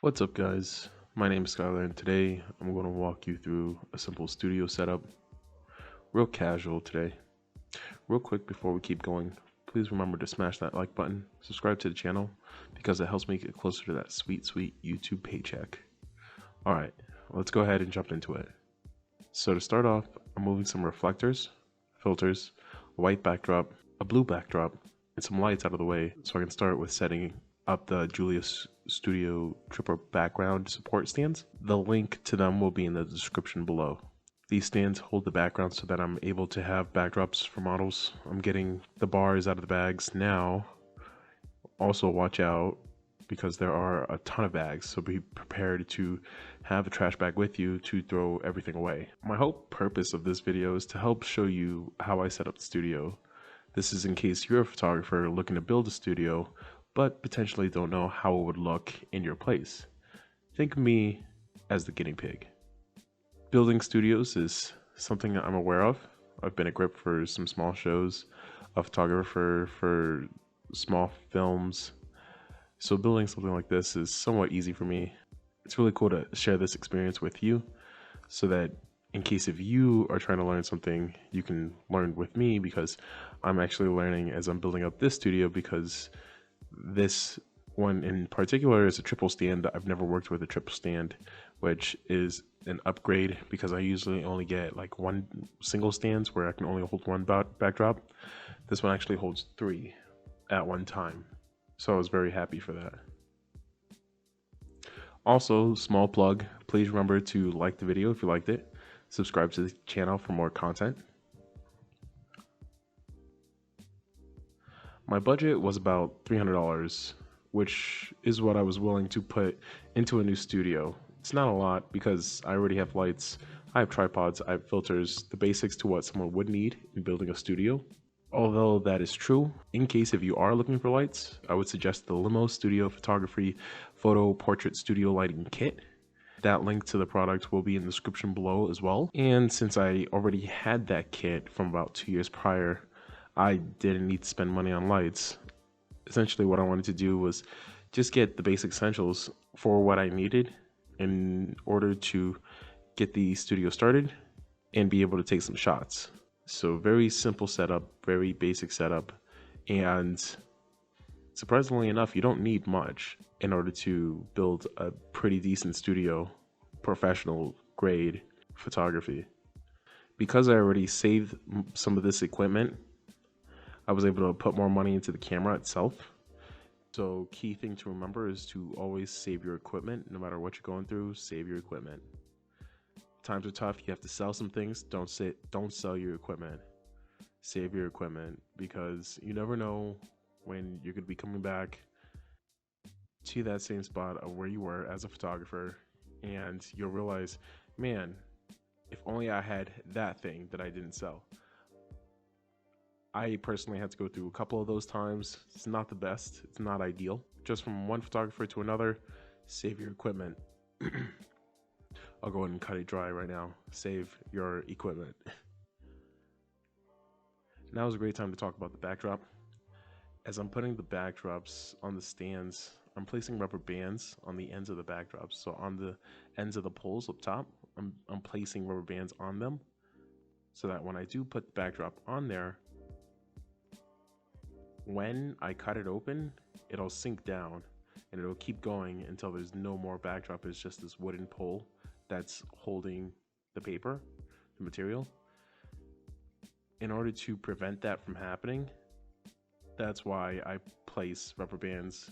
What's up, guys? My name is Skylar, and today I'm going to walk you through a simple studio setup. Real casual today. Real quick before we keep going, please remember to smash that like button, subscribe to the channel, because it helps me get closer to that sweet, sweet YouTube paycheck. Alright, let's go ahead and jump into it. So to start off, I'm moving some reflectors, filters, a white backdrop, a blue backdrop, and some lights out of the way so I can start with setting up the Julius Studio Tripper background support stands. The link to them will be in the description below. These stands hold the background so that I'm able to have backdrops for models. I'm getting the bars out of the bags now. Also watch out because there are a ton of bags, so be prepared to have a trash bag with you to throw everything away. My whole purpose of this video is to help show you how I set up the studio. This is in case you're a photographer looking to build a studio but potentially don't know how it would look in your place. Think of me as the guinea pig. Building studios is something I'm aware of. I've been a grip for some small shows, a photographer for small films. So building something like this is somewhat easy for me. It's really cool to share this experience with you so that in case if you are trying to learn something, you can learn with me, because I'm actually learning as I'm building up this studio, because this one in particular is a triple stand. I've never worked with a triple stand, which is an upgrade because I usually only get like one single stands where I can only hold one backdrop. This one actually holds 3 at one time, so I was very happy for that. Also, small plug, please remember to like the video if you liked it, subscribe to the channel for more content. My budget was about $300, which is what I was willing to put into a new studio. It's not a lot because I already have lights, I have tripods, I have filters, the basics to what someone would need in building a studio. Although that is true, in case if you are looking for lights, I would suggest the LimoStudio Photography Photo Portrait Studio Lighting Kit. That link to the product will be in the description below as well. And since I already had that kit from about 2 years prior, I didn't need to spend money on lights. Essentially what I wanted to do was just get the basic essentials for what I needed in order to get the studio started and be able to take some shots. So very simple setup, very basic setup, and surprisingly enough, you don't need much in order to build a pretty decent studio, professional grade photography. Because I already saved some of this equipment, I was able to put more money into the camera itself. So key thing to remember is to always save your equipment. No matter what you're going through, save your equipment. Times are tough, you have to sell some things. Don't sell your equipment. Save your equipment, because you never know when you're going to be coming back to that same spot of where you were as a photographer, and you'll realize, man, if only I had that thing that I didn't sell. I personally had to go through a couple of those times. It's not the best, it's not ideal. Just from one photographer to another, save your equipment. I'll go ahead and cut it dry right now. Save your equipment. Now is a great time to talk about the backdrop. As I'm putting the backdrops on the stands, I'm placing rubber bands on the ends of the backdrops. So on the ends of the poles up top, I'm placing rubber bands on them so that when I do put the backdrop on there, when I cut it open, it'll sink down and it'll keep going until there's no more backdrop. It's just this wooden pole that's holding the paper, the material. In order to prevent that from happening, that's why I place rubber bands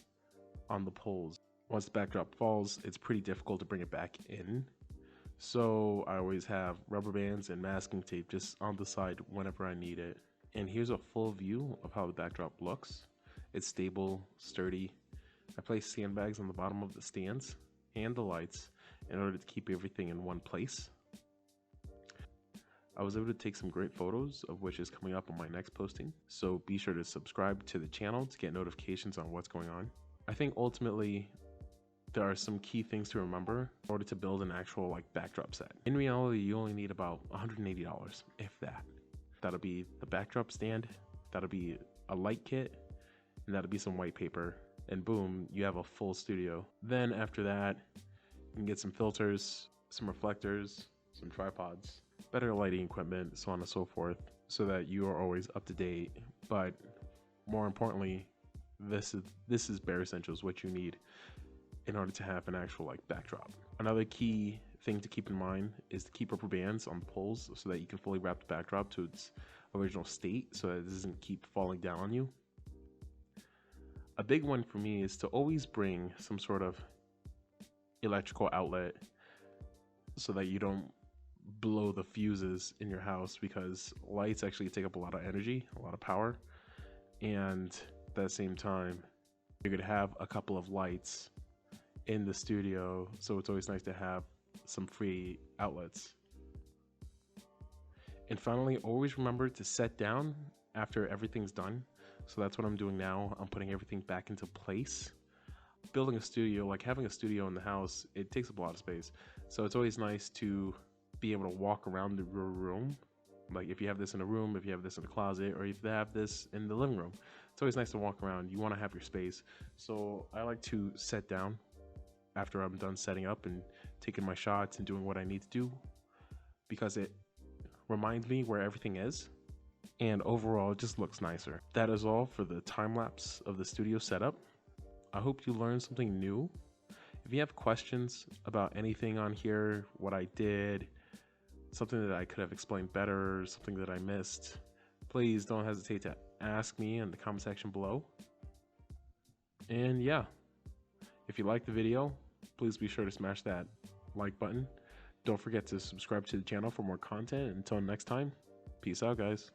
on the poles. Once the backdrop falls, it's pretty difficult to bring it back in. So I always have rubber bands and masking tape just on the side whenever I need it. And here's a full view of how the backdrop looks. It's stable, sturdy. I place sandbags on the bottom of the stands and the lights in order to keep everything in one place. I was able to take some great photos, of which is coming up on my next posting. So be sure to subscribe to the channel to get notifications on what's going on. I think ultimately there are some key things to remember in order to build an actual backdrop set. In reality, you only need about $180, if that. That'll be the backdrop stand, that'll be a light kit, and that'll be some white paper and boom, you have a full studio. Then after that, you can get some filters, some reflectors, some tripods, better lighting equipment, so on and so forth, so that you are always up to date. But more importantly, this is bare essentials, what you need in order to have an actual like backdrop. Another key thing to keep in mind is to keep rubber bands on poles so that you can fully wrap the backdrop to its original state, so that it doesn't keep falling down on you. A big one for me is to always bring some sort of electrical outlet so that you don't blow the fuses in your house, because lights actually take up a lot of energy, a lot of power, and at the same time you're gonna have a couple of lights in the studio, so it's always nice to have some free outlets. And finally, always remember to set down after everything's done. So that's what I'm doing now. I'm putting everything back into place. Building a studio, like having a studio in the house, it takes up a lot of space. So it's always nice to be able to walk around the room. Like if you have this in a room, if you have this in a closet, or if you have this in the living room, it's always nice to walk around. You want to have your space. So I like to set down after I'm done setting up and taking my shots and doing what I need to do, because it reminds me where everything is, and overall it just looks nicer. That is all for the time lapse of the studio setup. I hope you learned something new. If you have questions about anything on here, what I did, something that I could have explained better, something that I missed, please don't hesitate to ask me in the comment section below. And yeah, if you liked the video, please be sure to smash that like button. Don't forget to subscribe to the channel for more content. Until next time, peace out, guys.